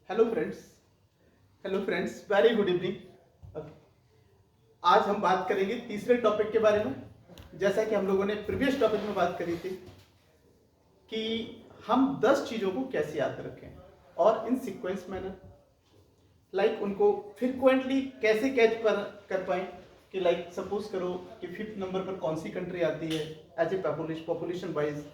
Hello friends, very good evening. आज हम बात करेंगे तीसरे टॉपिक के बारे में। जैसा कि हम लोगों ने प्रीवियस टॉपिक में बात करी थी कि हम 10 चीज़ों को कैसे याद रखें और इन सीक्वेंस मैनर, लाइक उनको फ्रिक्वेंटली कैसे कैच कर पाएं कि लाइक सपोज करो कि 5th नंबर पर कौन सी कंट्री आती है एज ए पॉपुलेशन वाइज।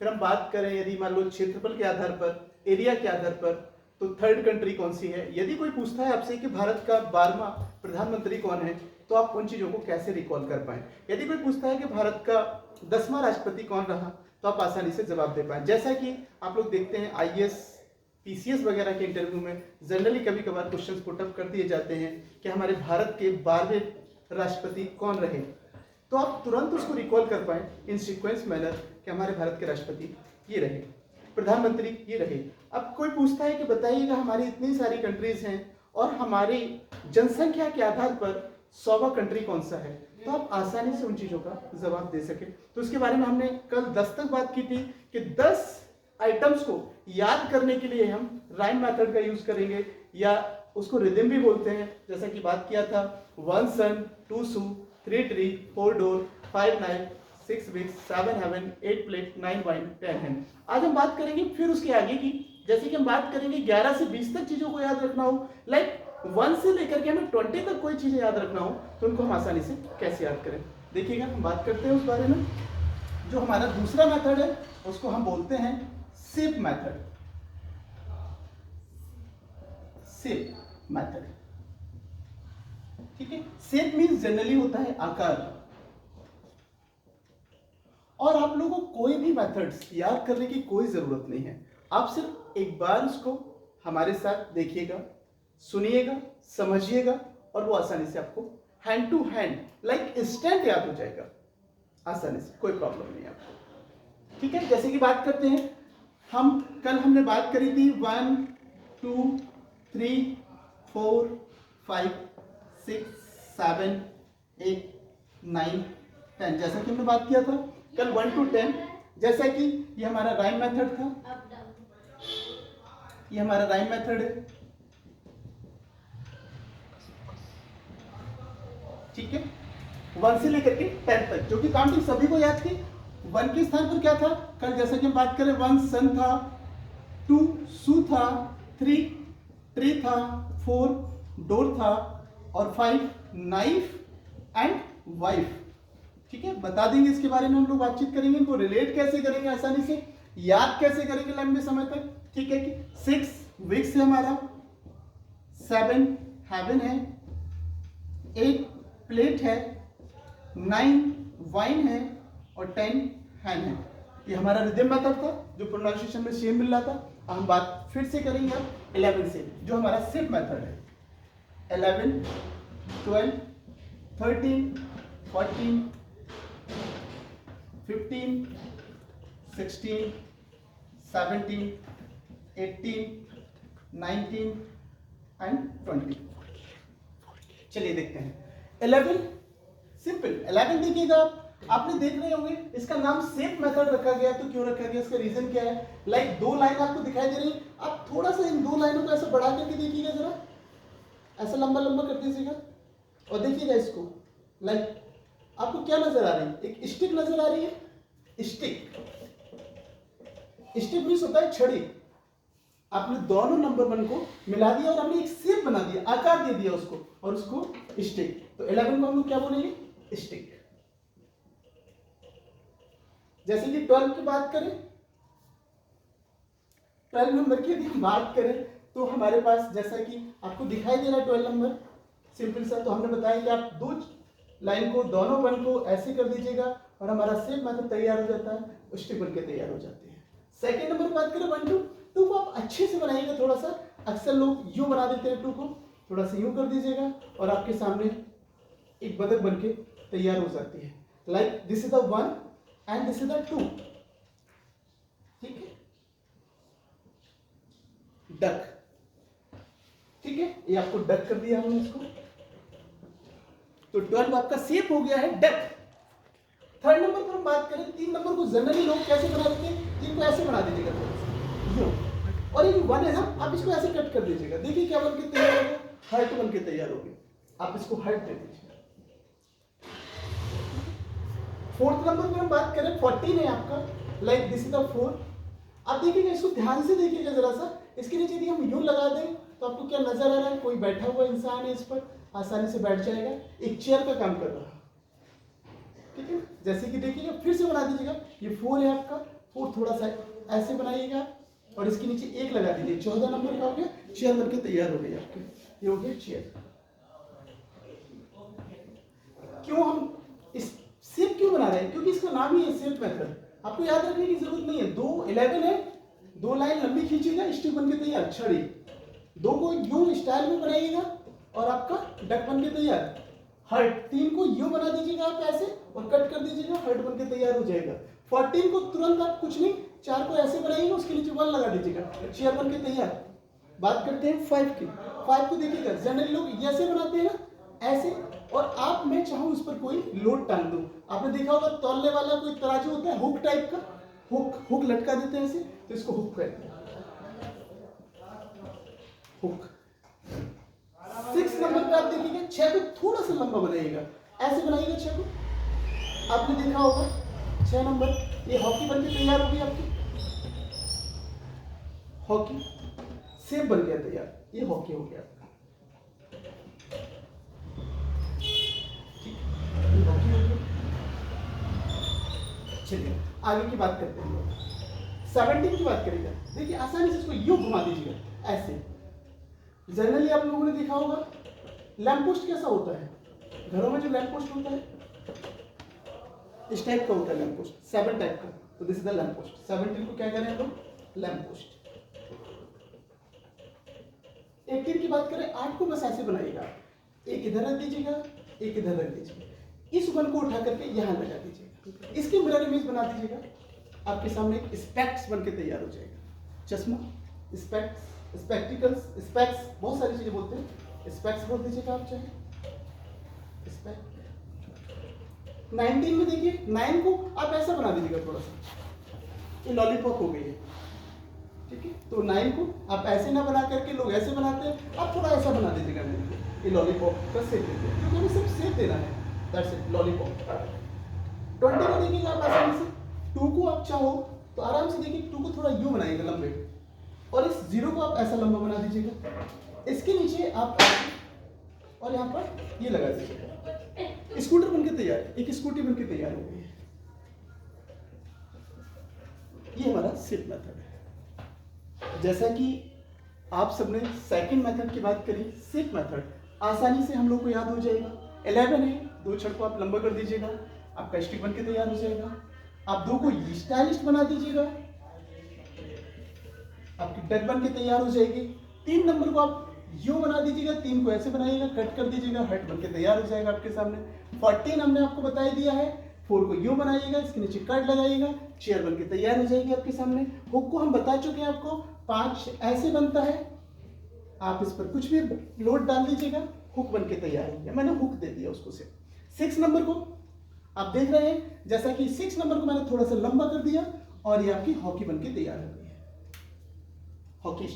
फिर हम बात करें यदि मान लो क्षेत्रफल के आधार पर, एरिया के आधार पर, तो 3rd कंट्री कौन सी है। यदि कोई पूछता है आपसे कि भारत का 12वां प्रधानमंत्री कौन है, तो आप उन चीज़ों को कैसे रिकॉल कर पाएं। यदि कोई पूछता है कि भारत का 10वां राष्ट्रपति कौन रहा, तो आप आसानी से जवाब दे पाएं। जैसा कि आप लोग देखते हैं IAS PCS वगैरह के इंटरव्यू में जनरली कभी कभार क्वेश्चन पुटअप कर दिए जाते हैं कि हमारे भारत के 12वें राष्ट्रपति कौन रहे, तो आप तुरंत उसको रिकॉल कर पाएं इन सीक्वेंस मैनर कि हमारे भारत के राष्ट्रपति ये रहे, प्रधानमंत्री ये रहे। अब कोई पूछता है कि बताइएगा हमारी इतनी सारी कंट्रीज हैं और हमारी जनसंख्या के आधार पर 100वां कंट्री कौन सा है, तो आप आसानी से उन चीज़ों का जवाब दे सके। तो उसके बारे में हमने कल 10 तक बात की थी कि 10 आइटम्स को याद करने के लिए हम राइम मेथड का यूज करेंगे, या उसको रिदम भी बोलते हैं। जैसा कि बात किया था 1 sun 2 shoe 3 tree 4 door 5 knife 6 weeks 7 heaven 8 plate 9 wine 10 hand. आज हम बात करेंगे फिर उसके आगे की, जैसे कि हम बात करेंगे 11 से 20 तक चीजों को याद रखना हो, लाइक 1 से लेकर के हमें 20 तक कोई चीजें याद रखना हो, तो उनको हम आसानी से कैसे याद करें। देखिएगा हम बात करते हैं उस बारे में। जो हमारा दूसरा मेथड है उसको हम बोलते हैं शेप मेथड। शेप मेथड, ठीक है। शेप मीन्स जनरली होता है आकार। और आप लोगों को कोई भी मेथड्स याद करने की कोई जरूरत नहीं है, आप सिर्फ एक बार उसको हमारे साथ देखिएगा, सुनिएगा, समझिएगा, और वो आसानी से आपको hand to hand like instant याद हो जाएगा आसानी से, कोई प्रॉब्लम नहीं है आपको, ठीक है। जैसे कि बात करते हैं, हमने बात करी थी 1 2 3 4 5 6 7 8 9 10, जैसा कि हमने बात किया था कल 1 to 10। जैसा कि ये हमारा राइम मेथड था, ये हमारा राइम मेथड है, ठीक है। 1 से लेकर के 10 तक, जो कि काउंटिंग सभी को याद थी। 1 के स्थान पर क्या था कल, जैसा कि हम बात करें 1 सन था, 2 शू था, 3 ट्री था, 4 डोर था, और 5 नाइफ एंड वाइफ, ठीक है। बता देंगे इसके बारे में, हम लोग बातचीत करेंगे, इनको रिलेट कैसे करेंगे, आसानी से याद कैसे करेंगे लंबे समय तक, ठीक है। कि 6 वीक्स है हमारा, 7 हेवन है, 8 प्लेट है, 9 वाइन है, और 10 हैंड है। ये हमारा रिदम मेथड था जो प्रोनाउंसिएशन में सेम मिल रहा था। अब हम बात फिर से करेंगे 11 से, जो हमारा शेप मेथड है। 11 12 13 14 15 16 17 18 19 एंड 20। चलिए देखते हैं 11 सिंपल। 11 देखिएगा, आपने देख रहे होंगे इसका नाम शेप मेथड रखा गया। तो क्यों रखा गया, इसका रीजन क्या है। लाइक 2 लाइन आपको दिखाई दे रही है, आप थोड़ा सा इन 2 लाइनों को ऐसा बढ़ा करके देखिएगा, जरा ऐसा लंबा लंबा कर दीजिएगा और देखिएगा इसको। लाइक आपको क्या नजर आ रही है, एक स्टिक नजर आ रही है। स्टिक मीन्स होता है छड़ी। आपने दोनों नंबर 1 को मिला दिया और आपने एक शेप बना दिया, आकार दे दिया उसको, और उसको स्टिक। तो 11 को हम लोग क्या बोलेंगे, स्टिक। जैसे कि 12 की बात करें, 12 नंबर की यदि हम बात करें, तो हमारे पास जैसा कि आपको दिखाई दे रहा है 12 नंबर सिंपल सा। तो हमने बताया कि आप 2 लाइन को, दोनों 1 को ऐसे कर दीजिएगा और हमारा शेप मेथड तैयार हो जाता है, स्टिक बन के तैयार हो जाती है। सेकेंड नंबर बात करें 1 2 को आप अच्छे से बनाइएगा थोड़ा सा। अक्सर लोग यूं बना देते हैं 2 को, थोड़ा सा यूं कर दीजिएगा और आपके सामने एक बतख बन के तैयार हो जाती है। Like this is the 1 and this is the 2, ठीक है। डक, ठीक है, ये आपको डक कर दिया हमने इसको। तो 12 आपका शेप हो गया है डक। 3rd नंबर पर हम बात करें, 3 नंबर को जनरली लोग कैसे बना देते हैं, इनको ऐसे बना दीजिएगा थोड़ा सा, और इन 1 है ना, आप इसको ऐसे कट कर दीजिएगा। देखिए क्या बन के तैयार हो गया, हर्ट बन के तैयार हो गया। आप इसको हर्ट दे दीजिए। 4th नंबर पर हम बात करें 14 है आपका, लाइक दिस इज द 4। आप देखिएगा, इसको ध्यान से देखिएगा जरा सा। इसके नीचे यदि हम यू लगा दें तो आपको क्या नजर आ रहा है, कोई बैठा हुआ इंसान है, इस पर आसानी से बैठ जाएगा, एक चेयर का काम कर रहा है। ठीक है, जैसे कि देखिएगा, फिर से बना दीजिएगा। ये 4 है आपका, 4 थोड़ा सा ऐसे बनाइएगा और इसके नीचे 1 लगा दीजिए। 14 नंबर का हो गया, चेयर बनके तैयार हो गई आपके। ये हो गया चेयर। क्यों हम इस शेप क्यों बना रहे हैं, क्योंकि इसका नाम ही है शेप मेथड। आपको याद रखने की जरूरत नहीं है। 2 11 है, 2 लाइन लंबी खींचिएगा, स्टिक बन के तैयार। छड़ी 2 को यू स्टाइल में बनाइएगा और आपका डक बन के तैयार। हर्ट 3 को यू बना दीजिएगा आप ऐसे और कट कर दीजिएगा, हर्ट बन के तैयार हो जाएगा। 14 को तुरंत आप कुछ नहीं, 4 को ऐसे बनाइएगा, उसके नीचे 1 लगा दीजिएगा, चेयर बन के तैयार। बात करते हैं 5 की। 5 को देखिएगा, जनरली लोग ऐसे बनाते हैं ना, ऐसे, और आप मैं चाहूँ उस पर कोई लोड टांग दूं। आपने देखा होगा तौलने वाला कोई तराजू होता है, हुक टाइप का, हुक लटका देते हैं ऐसे, तो इसको हुक कहते हैं, हुक। 6 नंबर पे आप देखिएगा, 6 को थोड़ा सा लंबा बनाइएगा, ऐसे बनाइएगा 6 को। आपने देखा होगा 6 नंबर, ये हॉकी बन के तैयार होगी आपकी, हॉकी शेप बन गया तैयार, ये हॉकी हो गया। चलिए आगे की बात करते हैं। 17 की बात करेंगे। देखिए आसानी से इसको यूं घुमा दीजिएगा ऐसे। जनरली आप लोगों ने देखा होगा लैंप पोस्ट कैसा होता है, घरों में जो लैंप पोस्ट होता है इस टाइप का होता है लैंप पोस्ट, 7 टाइप का। तो this is the lamp post. 17 को क्या करें हम लोग, लैंप पोस्ट। 18 की बात करें, 8 को बस ऐसे बनाइएगा, एक इधर रख दीजिएगा, एक इधर रख दीजिएगा, इस वन को उठा करके यहां लगा दीजिएगा, इसकी मिरर इमेज बना दीजिएगा। आपके सामने एक स्पेक्स बन के तैयार हो जाएगा। चश्मा, स्पेक्स, स्पेक्टिकल्स, स्पेक्स, बहुत सारी चीजें बोलते हैं, स्पेक्स बोल दीजिएगा आप चाहे। 19 में देखिए, 9 को आप ऐसा बना दीजिएगा थोड़ा सा, ये लॉलीपॉप हो गई है। ठीक है, तो 9 को आप ऐसे ना बना करके, लोग ऐसे बनाते हैं, आप थोड़ा ऐसा बना दीजिएगा, ये लॉलीपॉप का शेप देते हैं, क्योंकि हमें सिर्फ शेप देना है, दैट्स इट, लॉलीपॉप। 20 को देखिएगा आप आसानी से। 2 को आप चाहो तो आराम से देखिए, 2 को थोड़ा यू बनाइएगा लंबे, और इस 0 को आप ऐसा लंबा बना दीजिएगा। इसके नीचे आप और यहाँ पर ये लगा दीजिएगा, स्कूटर बनके तैयार, एक स्कूटी बनके तैयार हो गई है। ये हमारा शेप मेथड है। जैसा कि आप सबने सेकंड मेथड की बात करी, शेप मेथड आसानी से हम लोग को याद हो जाएगा। 11 है, 2 छड़ को आप लंबा कर दीजिएगा, आपका स्टिक बन के तैयार हो जाएगा। आप 2 को स्टाइलिश बना दीजिएगा, आपकी डक बन के तैयार हो जाएगी। 3 नंबर को आप यू बना दीजिएगा, 3 को ऐसे बनाइएगा, कट कर दीजिएगा, हट बन के तैयार हो जाएगा आपके सामने। 14 हमने आपको बता दिया है, 4 को यू बनाइएगा, इसके नीचे कट लगाइएगा, चेयर बन के तैयार हो जाएगी आपके सामने। हुक को हम बता चुके हैं आपको, 5 ऐसे बनता है, आप इस पर कुछ भी लोड डाल दीजिएगा, हुक बन के तैयार हो गया। मैंने हुक दे दिया उसको से। 6 नंबर को आप देख रहे हैं, जैसा कि 6 नंबर को मैंने थोड़ा सा लंबा कर दिया और ये आपकी हॉकी बन के तैयार हो गई है, हॉकी।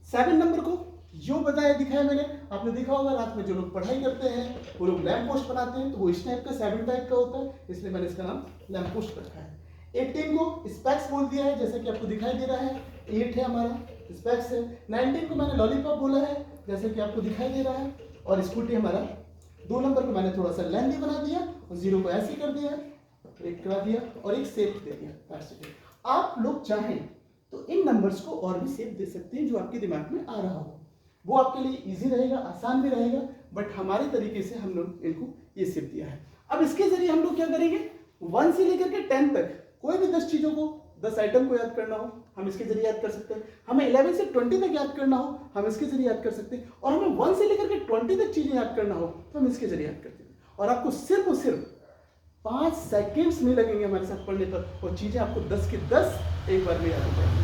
7 नंबर को जो बताया दिखाया मैंने, आपने देखा होगा रात में जो लोग पढ़ाई करते हैं वो लोग लैंप पोस्ट बनाते हैं, तो वो इस टाइप का 7 टाइप का होता है, इसलिए मैंने इसका नाम लैंप पोस्ट रखा है। 18 को स्पेक्स बोल दिया है, जैसा कि आपको दिखाई दे रहा है, 8 है हमारा, स्पेक्स है। 19 को मैंने लॉलीपॉप बोला है, जैसे कि आपको दिखाई दे रहा है, और स्कूटी हमारा। 2 नंबर को मैंने थोड़ा सा लेंथी बना दिया और 0 को ऐसे कर दिया, एक करा दिया और एक शेप दे दिया। आप लोग चाहें तो इन नंबर्स को और भी शेप दे सकते हैं जो आपके दिमाग में आ रहा हो, वो आपके लिए इजी रहेगा, आसान भी रहेगा, बट हमारे तरीके से हम लोग इनको ये शेप दिया है। अब इसके जरिए हम लोग क्या करेंगे, 1 से लेकर के 10 तक कोई भी 10 चीजों को, 10 आइटम को याद करना हो, हम इसके जरिए याद कर सकते हैं। हमें 11 से 20 तक याद करना हो, हम इसके जरिए याद कर सकते हैं। और हमें 1 से लेकर के 20 तक चीजें याद करना हो तो हम इसके जरिए याद करते हैं। और आपको सिर्फ और सिर्फ 5 सेकेंड्स में लगेंगे हमारे साथ पढ़ने पर, और चीजें आपको 10 की 10 एक बार में याद हो जाएंगी।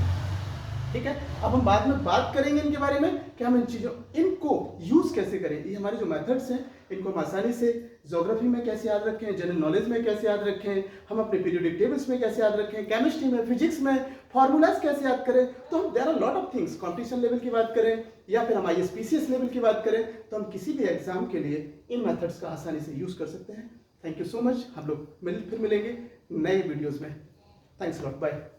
ठीक है, अब हम बाद में बात करेंगे इनके बारे में कि हम इनको यूज कैसे करें। ये हमारे जो मेथड्स हैं, इनको हम आसानी से ज्योग्राफी में कैसे याद रखें, जनरल नॉलेज में कैसे याद रखें, हम अपने पीरियोडिक टेबल्स में कैसे याद रखें, केमिस्ट्री में, फिजिक्स में, फॉर्मूलाज कैसे याद करें, तो हम there are lot of things, competition level की बात करें या फिर हम ISPCS लेवल की बात करें, तो हम किसी भी एग्जाम के लिए इन मेथड्स का आसानी से यूज कर सकते हैं। Thank you so much. हम लोग फिर मिलेंगे नए वीडियोस में। Thanks lot, bye.